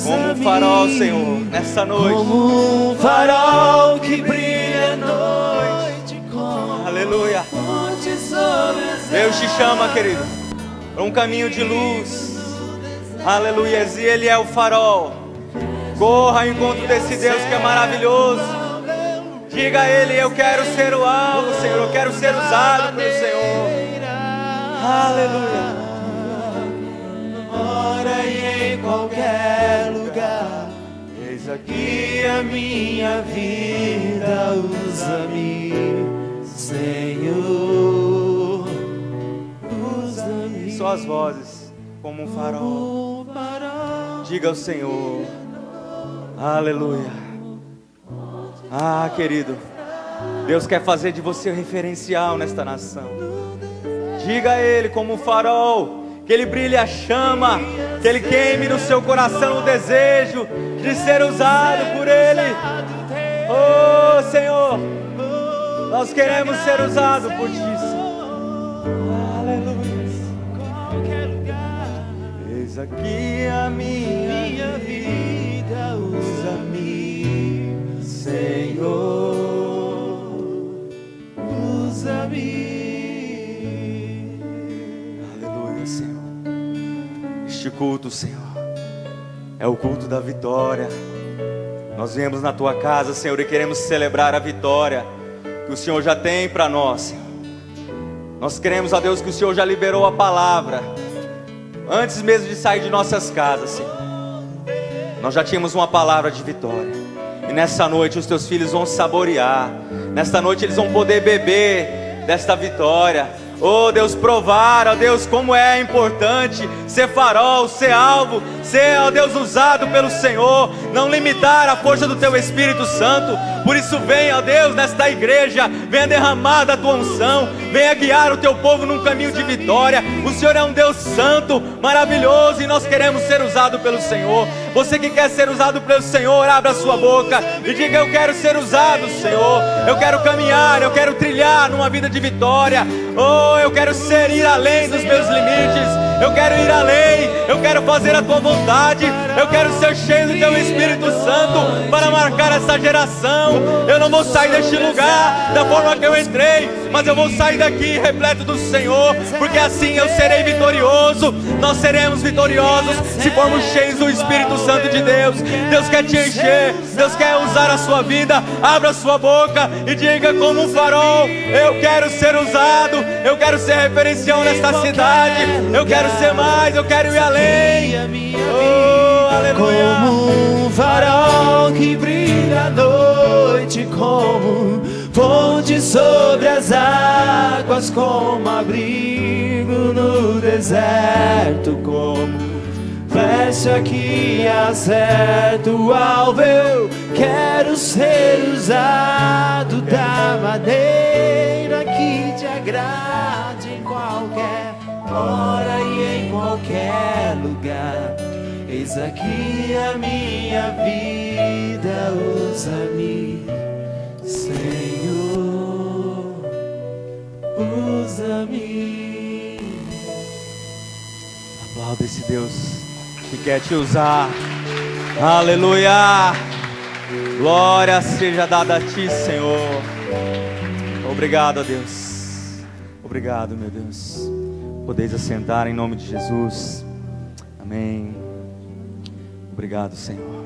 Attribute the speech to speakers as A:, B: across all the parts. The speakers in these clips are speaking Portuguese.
A: Como um farol, Senhor, nessa noite.
B: Como um farol que brilha à noite.
A: Aleluia. Deus te chama, querido, para um caminho de luz. Aleluia. E Ele é o farol. Corra ao encontro desse Deus que é maravilhoso. Diga a Ele: eu quero ser o alvo, Senhor. Eu quero ser usado pelo Senhor. Aleluia.
B: Ora e em qualquer lugar, eis aqui a minha vida, usa-me, Senhor, usa-me.
A: Só as vozes, como um farol. Diga ao Senhor. Aleluia. Ah, querido, Deus quer fazer de você um referencial nesta nação. Diga a Ele como um farol, que Ele brilhe a chama, que Ele queime no seu coração o desejo de ser usado por Ele. Oh, Senhor, nós queremos ser usados por Ti, Senhor. Aleluia. Eis aqui a minha vida, usa-me, Senhor, usa-me. Senhor, este culto, Senhor, é o culto da vitória. Nós viemos na Tua casa, Senhor, e queremos celebrar a vitória que o Senhor já tem para nós, Senhor. Nós queremos, ó Deus, que o Senhor já liberou a palavra antes mesmo de sair de nossas casas, Senhor. Nós já tínhamos uma palavra de vitória, e nessa noite os Teus filhos vão saborear. Nesta noite eles vão poder beber desta vitória. Oh Deus, provar, ó Deus, como é importante ser farol, ser alvo, ser, ó Deus, usado pelo Senhor. Não limitar a força do Teu Espírito Santo. Por isso vem, ó Deus, nesta igreja, venha derramar da Tua unção, venha guiar o Teu povo num caminho de vitória. O Senhor é um Deus santo, maravilhoso, e nós queremos ser usados pelo Senhor. Você que quer ser usado pelo Senhor, abra a sua boca e diga: eu quero ser usado, Senhor. Eu quero caminhar, eu quero trilhar numa vida de vitória. Oh, eu quero ir além dos meus limites. Eu quero ir além, eu quero fazer a Tua vontade. Eu quero ser cheio do Teu Espírito Santo para marcar essa geração. Eu não vou sair deste lugar da forma que eu entrei, mas eu vou sair daqui repleto do Senhor, porque assim eu serei vitorioso. Nós seremos vitoriosos se formos cheios do Espírito Santo de Deus. Deus quer te encher, Deus quer usar a sua vida. Abra a sua boca e diga como um farol: eu quero ser usado, eu quero ser referencial nesta cidade. Eu quero ser mais, eu quero ir além. Oh, aleluia.
B: Como um farol que brilha à noite, como fonte sobre as águas, como abrigo no deserto, como flecha que acerta o alvo. Eu quero ser usado da maneira que te agrade, em qualquer hora e em qualquer lugar. Eis aqui a minha vida, usa-me, Senhor, usa-me.
A: Aplauda esse Deus que quer te usar. Aleluia. Glória seja dada a Ti, Senhor. Obrigado, a Deus. Obrigado, meu Deus. Podeis assentar em nome de Jesus. Amém. Obrigado, Senhor.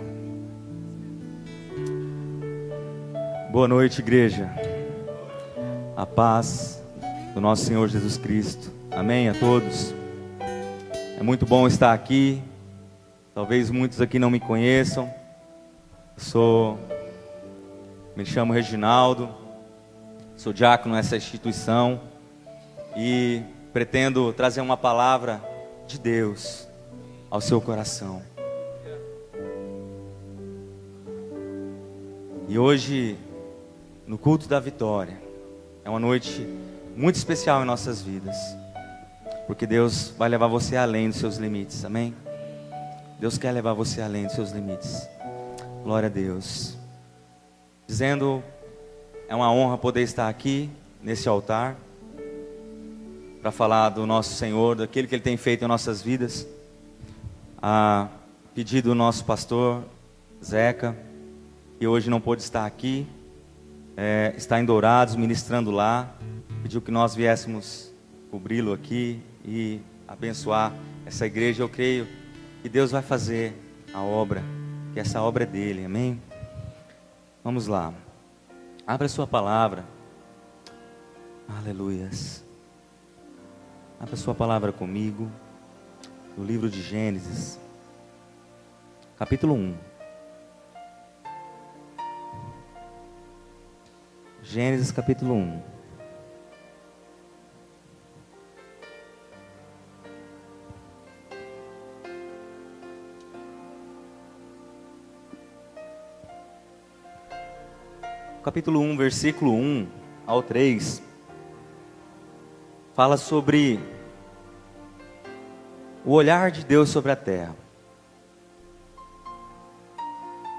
A: Boa noite, igreja. A paz do nosso Senhor Jesus Cristo. Amém a todos. É muito bom estar aqui. Talvez muitos aqui não me conheçam. Me chamo Reginaldo. Sou diácono nessa instituição. E pretendo trazer uma palavra de Deus ao seu coração. E hoje, no culto da vitória, é uma noite muito especial em nossas vidas, porque Deus vai levar você além dos seus limites, amém? Deus quer levar você além dos seus limites. Glória a Deus. Dizendo, é uma honra poder estar aqui, nesse altar, para falar do nosso Senhor, daquilo que Ele tem feito em nossas vidas. pedido do nosso pastor Zeca, que hoje não pôde estar aqui, está em Dourados, ministrando lá, pediu que nós viéssemos cobri-lo aqui e abençoar essa igreja. Eu creio que Deus vai fazer a obra, que essa obra é dele, amém? Vamos lá, abra a sua palavra, aleluias, abra a sua palavra comigo, no livro de Gênesis, capítulo 1. Gênesis capítulo 1. Capítulo 1, versículo 1 ao 3, fala sobre o olhar de Deus sobre a terra.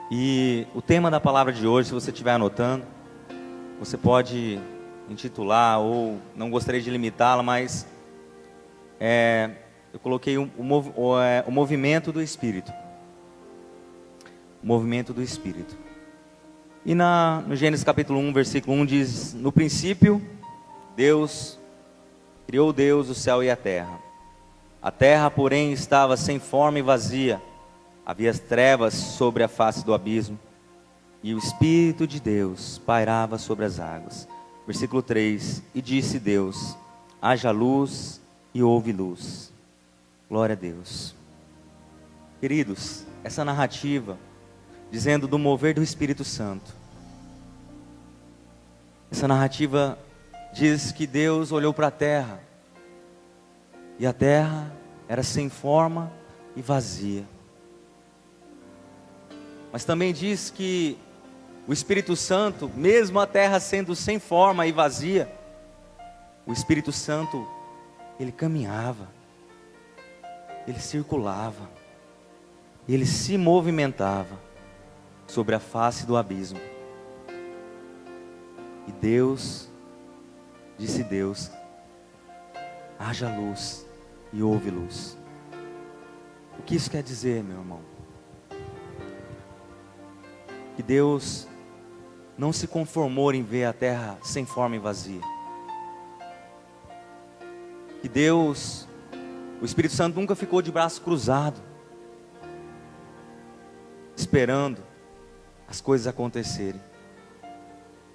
A: E o tema da palavra de hoje, se você estiver anotando, você pode intitular, ou não gostaria de limitá-la, mas eu coloquei o movimento do Espírito. O movimento do Espírito. E no Gênesis capítulo 1, versículo 1 diz: no princípio, criou Deus o céu e a terra. A terra, porém, estava sem forma e vazia. Havia trevas sobre a face do abismo. E o Espírito de Deus pairava sobre as águas. Versículo 3: e disse Deus: haja luz, e houve luz. Glória a Deus. Queridos, essa narrativa, dizendo do mover do Espírito Santo, essa narrativa diz que Deus olhou para a terra, e a terra era sem forma e vazia. Mas também diz que o Espírito Santo, mesmo a terra sendo sem forma e vazia, o Espírito Santo, ele caminhava, ele circulava, ele se movimentava sobre a face do abismo. E Deus, disse Deus: haja luz, e houve luz. O que isso quer dizer, meu irmão? Que Deus não se conformou em ver a terra sem forma e vazia. Que Deus, o Espírito Santo nunca ficou de braço cruzado, esperando as coisas acontecerem.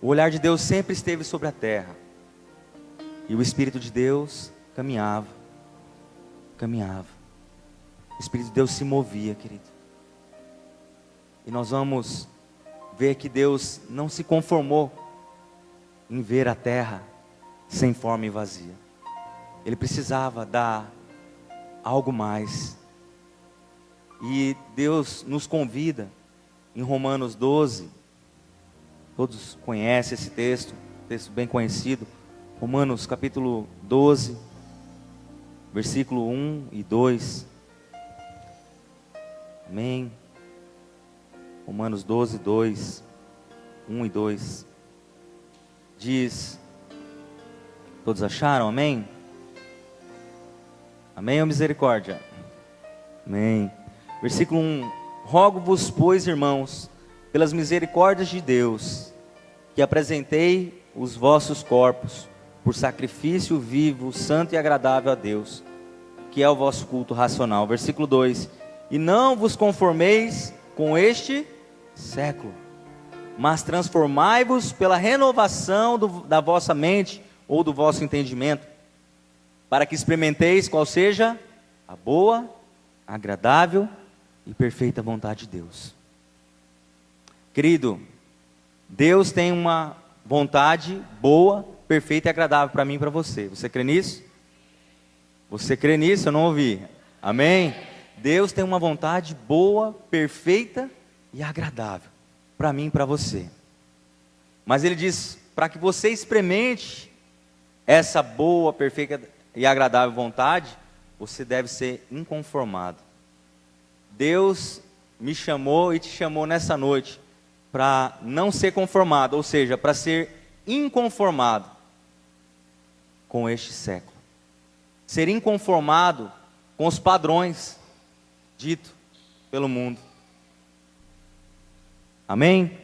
A: O olhar de Deus sempre esteve sobre a terra, e o Espírito de Deus caminhava. O Espírito de Deus se movia, querido. E nós vamos ver que Deus não se conformou em ver a terra sem forma e vazia. Ele precisava dar algo mais. E Deus nos convida em Romanos 12, todos conhecem esse texto bem conhecido, Romanos capítulo 12, versículo 1 e 2, amém? Romanos 12, 2, 1 e 2, diz, todos acharam, amém? Amém ou misericórdia? Amém. Versículo 1, rogo-vos, pois, irmãos, pelas misericórdias de Deus, que apresentei os vossos corpos por sacrifício vivo, santo e agradável a Deus, que é o vosso culto racional. Versículo 2, e não vos conformeis com este século, mas transformai-vos pela renovação da vossa mente, ou do vosso entendimento, para que experimenteis qual seja a boa, agradável e perfeita vontade de Deus. Querido, Deus tem uma vontade boa, perfeita e agradável para mim e para você. Você crê nisso? Você crê nisso? Eu não ouvi. Amém? Deus tem uma vontade boa, perfeita e agradável para mim e para você. Mas Ele diz, para que você experimente essa boa, perfeita e agradável vontade, você deve ser inconformado. Deus me chamou e te chamou nessa noite para não ser conformado, ou seja, para ser inconformado com este século. Ser inconformado com os padrões dito pelo mundo. Amém?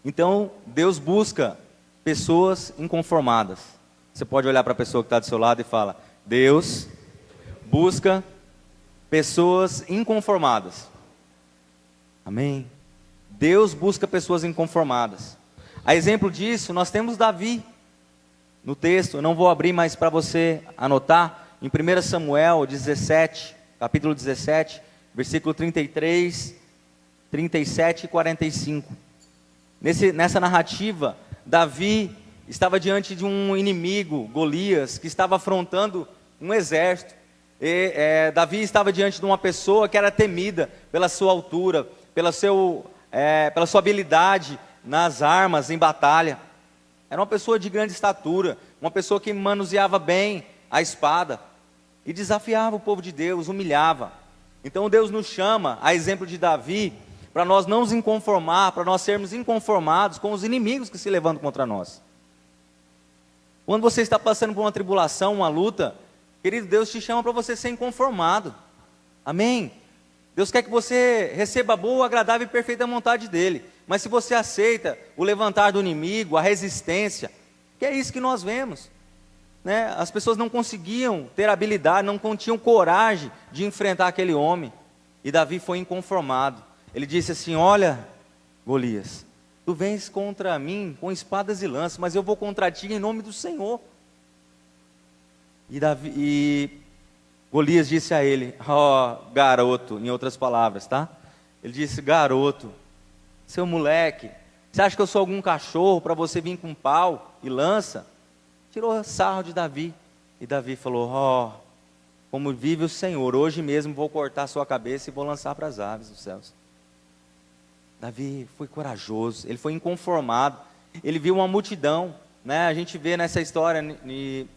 A: Então, Deus busca pessoas inconformadas. Você pode olhar para a pessoa que está do seu lado e falar: Deus busca pessoas inconformadas. Amém? Deus busca pessoas inconformadas. A exemplo disso, nós temos Davi no texto. Eu não vou abrir, mas para você anotar, em 1 Samuel 17, capítulo 17, versículo 33, 37 e 45. Nessa narrativa, Davi estava diante de um inimigo, Golias, que estava afrontando um exército. Davi estava diante de uma pessoa que era temida pela sua altura, pela sua habilidade nas armas, em batalha. Era uma pessoa de grande estatura, uma pessoa que manuseava bem a espada e desafiava o povo de Deus, humilhava. Então Deus nos chama, a exemplo de Davi, para nós não nos inconformar, para nós sermos inconformados com os inimigos que se levantam contra nós. Quando você está passando por uma tribulação, uma luta, querido, Deus te chama para você ser inconformado. Amém? Deus quer que você receba a boa, agradável e perfeita vontade dEle. Mas se você aceita o levantar do inimigo, a resistência, que é isso que nós vemos, né? As pessoas não conseguiam ter habilidade, não tinham coragem de enfrentar aquele homem. E Davi foi inconformado. Ele disse assim: olha, Golias, tu vens contra mim com espadas e lanças, mas eu vou contra ti em nome do Senhor. E Golias disse a ele: ó, garoto, em outras palavras, tá? Ele disse: garoto, seu moleque, você acha que eu sou algum cachorro para você vir com pau e lança? Tirou sarro de Davi. E Davi falou: ó, como vive o Senhor, hoje mesmo vou cortar a sua cabeça e vou lançar para as aves dos céus. Davi foi corajoso, ele foi inconformado, ele viu uma multidão, né? A gente vê nessa história em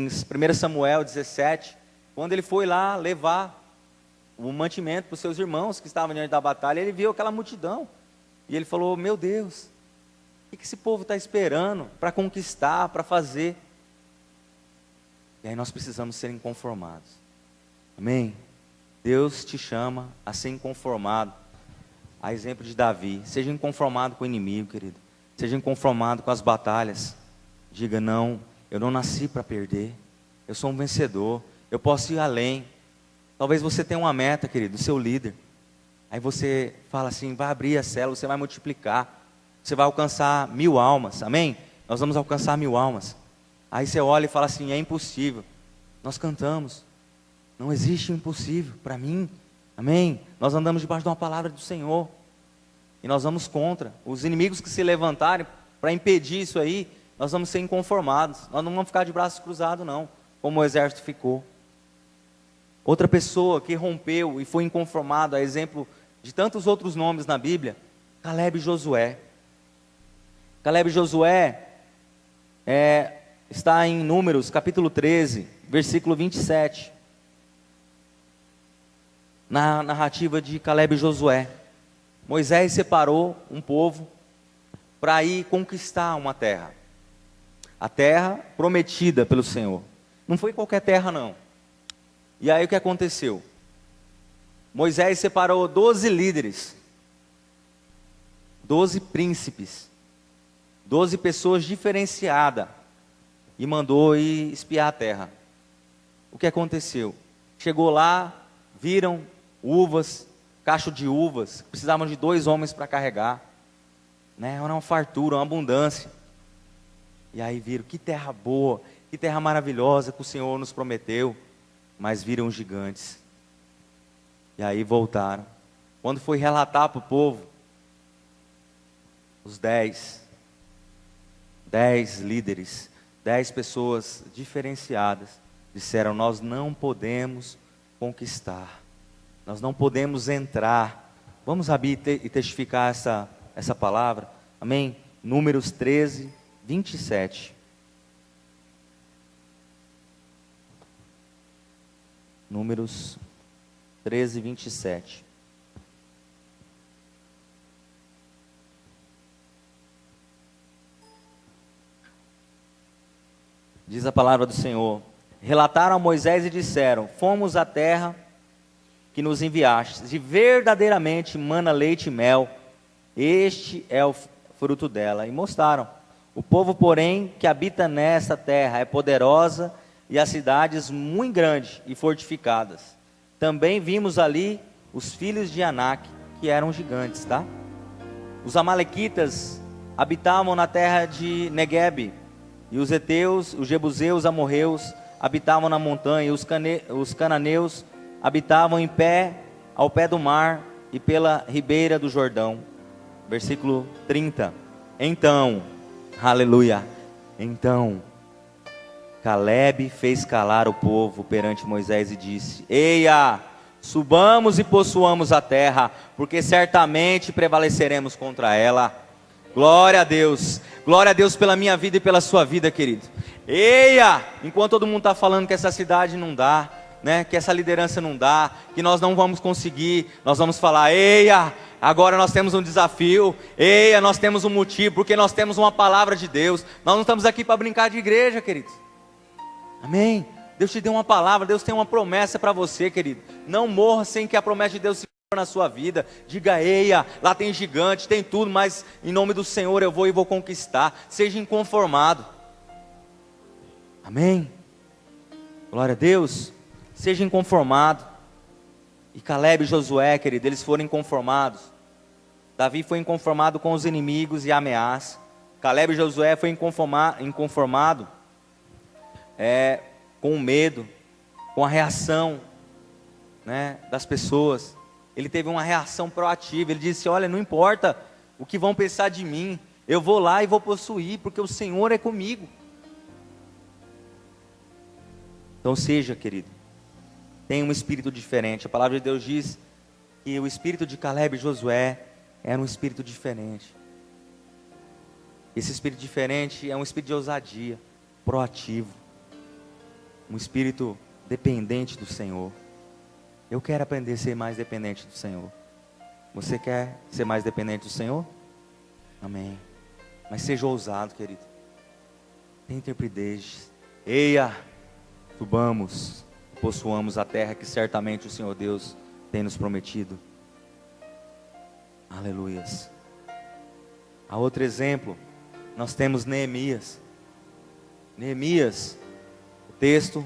A: 1 Samuel 17, quando ele foi lá levar o mantimento para os seus irmãos que estavam diante da batalha, ele viu aquela multidão, e ele falou: meu Deus, o que esse povo está esperando para conquistar, para fazer? E aí nós precisamos ser inconformados. Amém? Deus te chama a ser inconformado. A exemplo de Davi, seja inconformado com o inimigo, querido. Seja inconformado com as batalhas. Diga: não, eu não nasci para perder. Eu sou um vencedor. Eu posso ir além. Talvez você tenha uma meta, querido, do seu líder. Aí você fala assim: vai abrir a célula, você vai multiplicar. Você vai alcançar 1000 almas, amém? Nós vamos alcançar 1000 almas. Aí você olha e fala assim: é impossível. Nós cantamos: não existe impossível para mim. Amém? Nós andamos debaixo de uma palavra do Senhor. E nós vamos contra. Os inimigos que se levantarem para impedir isso aí, nós vamos ser inconformados. Nós não vamos ficar de braços cruzados não, como o exército ficou. Outra pessoa que rompeu e foi inconformado, a exemplo de tantos outros nomes na Bíblia, Caleb e Josué. Caleb e Josué está em Números capítulo 13, versículo 27. Na narrativa de Caleb e Josué, Moisés separou um povo para ir conquistar uma terra. A terra prometida pelo Senhor. Não foi qualquer terra não. E aí o que aconteceu? Moisés separou 12 líderes, 12 príncipes, 12 pessoas diferenciadas, e mandou ir espiar a terra. O que aconteceu? Chegou lá, viram uvas, cacho de uvas, precisavam de 2 homens para carregar, né? Era uma fartura, uma abundância. E aí viram: que terra boa, que terra maravilhosa que o Senhor nos prometeu. Mas viram gigantes. E aí voltaram. Quando foi relatar para o povo, os 10 líderes, 10 pessoas diferenciadas, disseram: nós não podemos conquistar. Nós não podemos entrar. Vamos abrir e testificar essa palavra. Amém? Números 13, 27. Números 13, 27. Diz a palavra do Senhor: relataram a Moisés e disseram: fomos à terra que nos enviastes, e verdadeiramente mana leite e mel, este é o fruto dela. E mostraram. O povo, porém, que habita nesta terra é poderosa, e as cidades muito grandes e fortificadas. Também vimos ali os filhos de Anak, que eram gigantes, tá? Os amalequitas habitavam na terra de Neguebe, e os heteus, os jebuseus, amorreus habitavam na montanha, e os cananeus habitavam ao pé do mar e pela ribeira do Jordão. Versículo 30. Então, aleluia, então Calebe fez calar o povo perante Moisés e disse: Eia, subamos e possuamos a terra, porque certamente prevaleceremos contra ela. Glória a Deus pela minha vida e pela sua vida, querido. Eia, enquanto todo mundo está falando que essa cidade não dá, né, que essa liderança não dá, que nós não vamos conseguir, nós vamos falar: eia, agora nós temos um desafio, eia, nós temos um motivo, porque nós temos uma palavra de Deus. Nós não estamos aqui para brincar de igreja, queridos. Amém? Deus te deu uma palavra, Deus tem uma promessa para você, querido. Não morra sem que a promessa de Deus se cumpra na sua vida. Diga: eia, lá tem gigante, tem tudo, mas em nome do Senhor eu vou e vou conquistar. Seja inconformado. Amém? Glória a Deus. Seja inconformado. E Calebe e Josué, querido, eles foram inconformados. Davi foi inconformado com os inimigos e a ameaça. Calebe e Josué foi inconformado com o medo, com a reação, né, das pessoas. Ele teve uma reação proativa. Ele disse: olha, não importa o que vão pensar de mim, eu vou lá e vou possuir, porque o Senhor é comigo. Então seja, querido, tem um espírito diferente. A palavra de Deus diz que o espírito de Calebe e Josué era um espírito diferente. Esse espírito diferente é um espírito de ousadia, proativo, um espírito dependente do Senhor. Eu quero aprender a ser mais dependente do Senhor. Você quer ser mais dependente do Senhor? Amém. Mas seja ousado, querido. Tenha intrepidez. Eia, subamos, possuamos a terra que certamente o Senhor Deus tem nos prometido. Aleluias. Há outro exemplo, nós temos Neemias. Neemias, o texto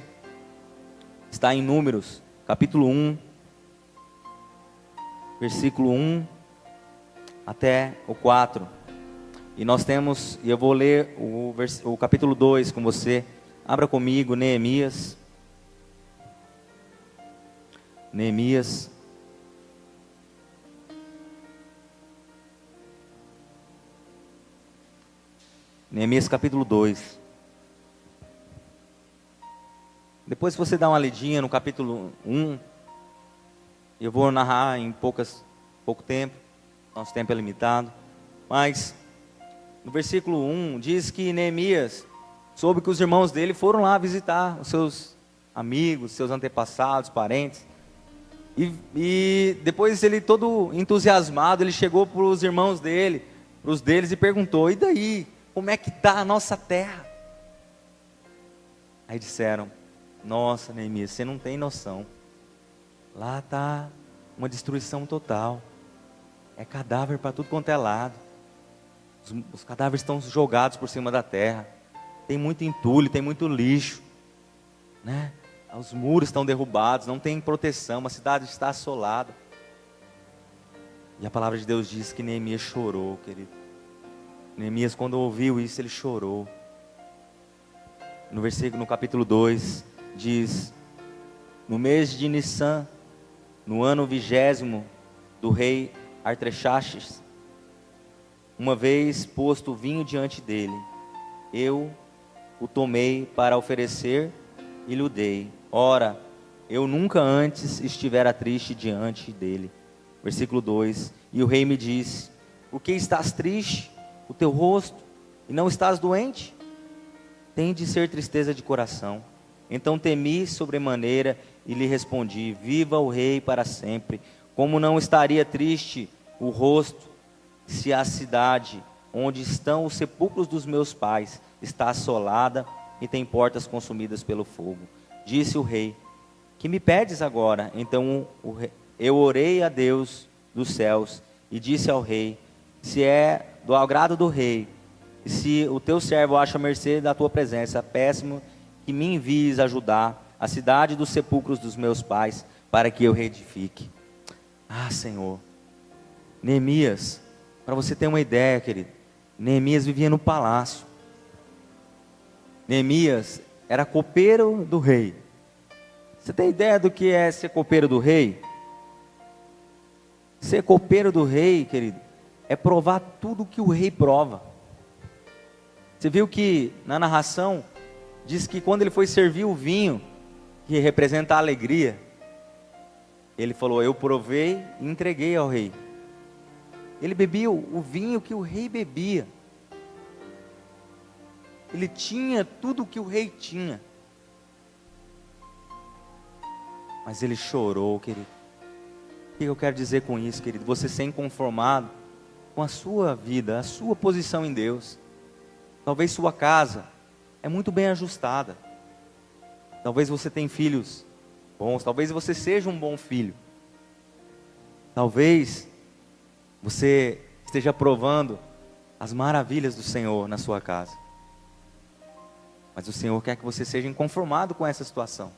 A: está em Números, capítulo 1, versículo 1 até o 4. E nós temos, e eu vou ler o capítulo 2 com você. Abra comigo, Neemias. Neemias. Neemias capítulo 2. Depois você dá uma lidinha no capítulo 1. Eu vou narrar em pouco tempo. Nosso tempo é limitado. Mas no versículo 1 diz que Neemias soube que os irmãos dele foram lá visitar os seus amigos, seus antepassados, parentes. E depois ele, todo entusiasmado, ele chegou para os irmãos dele, para os deles, e perguntou: e daí? Como é que está a nossa terra? Aí disseram: nossa, Neemias, você não tem noção. Lá está uma destruição total. É cadáver para tudo quanto é lado. Os cadáveres estão jogados por cima da terra. Tem muito entulho, tem muito lixo, né? Os muros estão derrubados, não tem proteção, a cidade está assolada. E a palavra de Deus diz que Neemias chorou, querido. Neemias, quando ouviu isso, ele chorou. No capítulo 2, diz: no mês de Nissan, no ano 20º do rei Artaxerxes, uma vez posto o vinho diante dele, eu o tomei para oferecer e lhe dei. Ora, eu nunca antes estivera triste diante dele. Versículo 2: e o rei me disse: por que estás triste o teu rosto, e não estás doente? Tem de ser tristeza de coração. Então temi sobremaneira e lhe respondi: viva o rei para sempre. Como não estaria triste o rosto, se a cidade onde estão os sepulcros dos meus pais está assolada e tem portas consumidas pelo fogo? Disse o rei: que me pedes agora? Então eu orei a Deus dos céus e disse ao rei: se é do agrado do rei, e se o teu servo acha mercê da tua presença, peço-me que me envies a Judá, a cidade dos sepulcros dos meus pais, para que eu reedifique. Ah, Senhor. Neemias, para você ter uma ideia, querido, Neemias vivia no palácio. Neemias era copeiro do rei. Você tem ideia do que é ser copeiro do rei? Ser copeiro do rei, querido, é provar tudo que o rei prova. Você viu que na narração diz que quando ele foi servir o vinho, que representa a alegria, ele falou: eu provei e entreguei ao rei. Ele bebia o vinho que o rei bebia. Ele tinha tudo que o rei tinha. Mas ele chorou, querido. O que eu quero dizer com isso, querido? Você ser inconformado com a sua vida, a sua posição em Deus. Talvez sua casa é muito bem ajustada. Talvez você tenha filhos bons. Talvez você seja um bom filho. Talvez você esteja provando as maravilhas do Senhor na sua casa. Mas o Senhor quer que você seja inconformado com essa situação.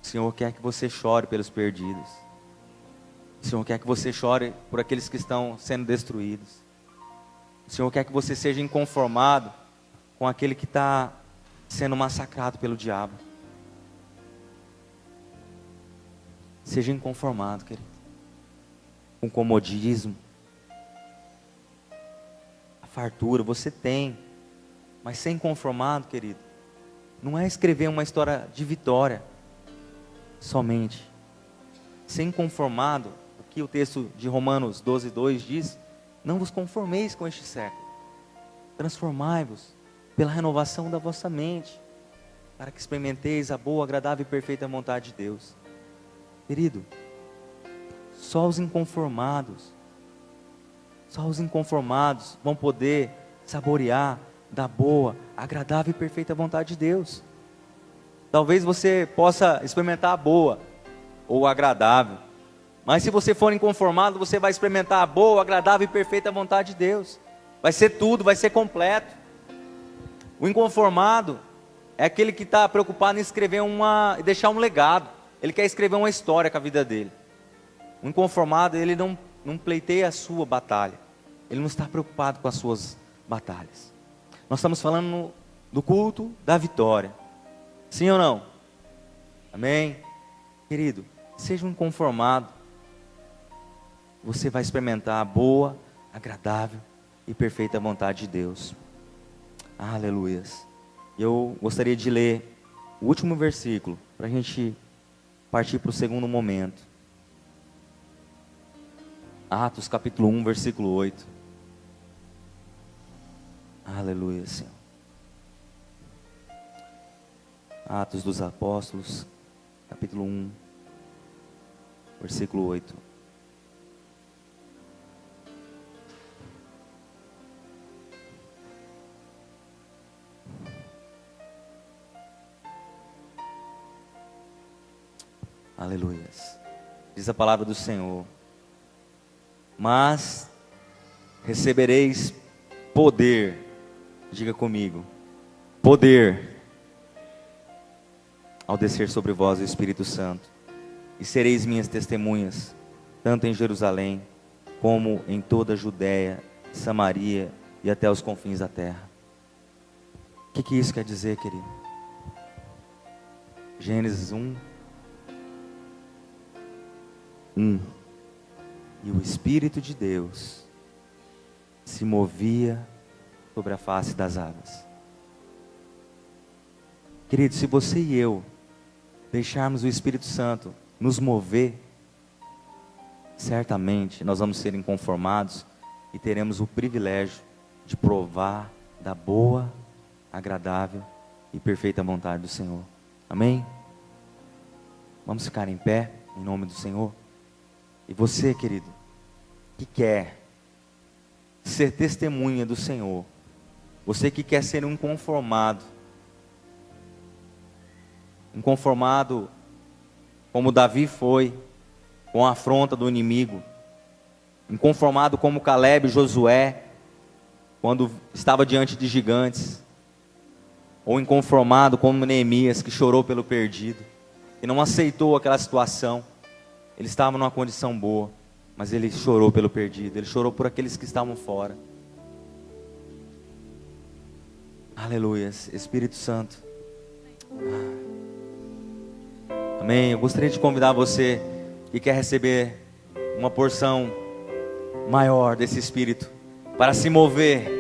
A: O Senhor quer que você chore pelos perdidos. O Senhor quer que você chore por aqueles que estão sendo destruídos. O Senhor quer que você seja inconformado com aquele que está sendo massacrado pelo diabo. Seja inconformado, querido, com comodismo. A fartura você tem, mas ser inconformado, querido, não é escrever uma história de vitória somente. Ser inconformado, o que o texto de Romanos 12:2 diz: não vos conformeis com este século, transformai-vos pela renovação da vossa mente, para que experimenteis a boa, agradável e perfeita vontade de Deus. Querido, só os inconformados vão poder saborear da boa, agradável e perfeita vontade de Deus. Talvez você possa experimentar a boa ou agradável, mas se você for inconformado, você vai experimentar a boa, agradável e perfeita vontade de Deus. Vai ser tudo, vai ser completo. O inconformado é aquele que está preocupado em escrever deixar um legado. Ele quer escrever uma história com a vida dele. O inconformado, ele não pleiteia a sua batalha. Ele não está preocupado com as suas batalhas. Nós estamos falando do culto da vitória. Sim ou não? Amém? Querido, seja um inconformado. Você vai experimentar a boa, agradável e perfeita vontade de Deus. Aleluias. Eu gostaria de ler o último versículo, para a gente partir para o segundo momento. Atos capítulo 1, versículo 8. Aleluia, Senhor. Atos dos Apóstolos, capítulo 1, versículo 8. Aleluias. Diz a palavra do Senhor: mas recebereis poder. Diga comigo: poder, ao descer sobre vós o Espírito Santo, e sereis minhas testemunhas, tanto em Jerusalém, como em toda a Judéia, Samaria e até os confins da terra. O que isso quer dizer, querido? Gênesis 1. E o Espírito de Deus se movia sobre a face das águas. Querido, se você e eu deixarmos o Espírito Santo nos mover, certamente nós vamos ser inconformados e teremos o privilégio de provar da boa, agradável e perfeita vontade do Senhor. Amém? Vamos ficar em pé, em nome do Senhor. E você, querido, que quer ser testemunha do Senhor, você que quer ser um inconformado como Davi foi, com a afronta do inimigo, inconformado como Caleb e Josué, quando estava diante de gigantes, ou inconformado como Neemias, que chorou pelo perdido, e não aceitou aquela situação. Ele estava numa condição boa, mas ele chorou pelo perdido, ele chorou por aqueles que estavam fora. Aleluias, Espírito Santo. Amém. Eu gostaria de convidar você que quer receber uma porção maior desse Espírito, para se mover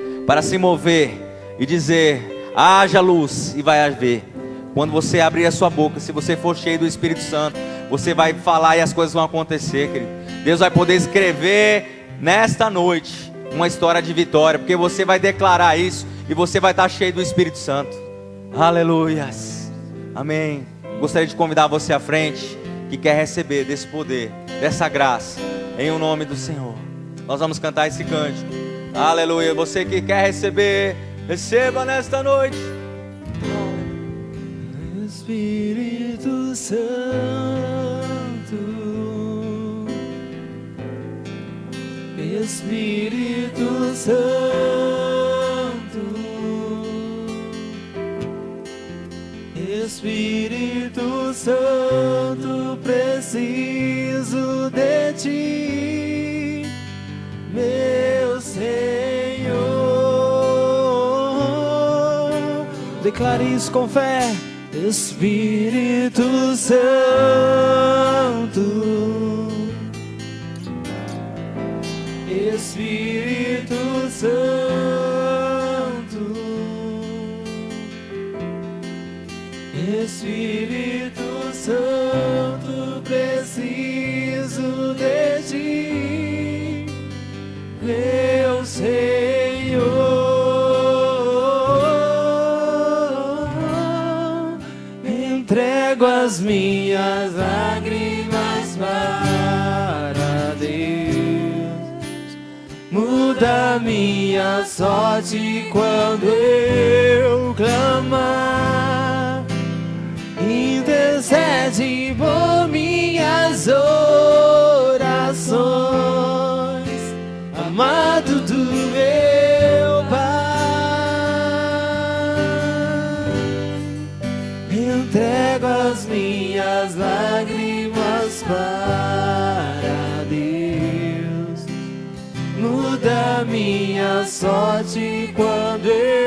A: e dizer: haja luz, e vai haver. Quando você abrir a sua boca, se você for cheio do Espírito Santo, você vai falar e as coisas vão acontecer, querido. Deus vai poder escrever nesta noite uma história de vitória, porque você vai declarar isso e você vai estar cheio do Espírito Santo. Aleluias. Amém. Gostaria de convidar você à frente, que quer receber desse poder, dessa graça, em o nome do Senhor. Nós vamos cantar esse cântico. Aleluia. Você que quer receber, receba nesta noite.
B: Espírito Santo, Espírito Santo, Espírito Santo, preciso de ti, meu Senhor. Declare isso com fé. Espírito Santo, Espírito Santo, Espírito Santo, preciso de ti, meu Senhor. Entrego as minhas lágrimas para Deus, muda minha sorte quando eu clamar, intercede por minhas orações, amado do meu Pai. Entrego as minhas lágrimas para Deus, muda minha sorte quando eu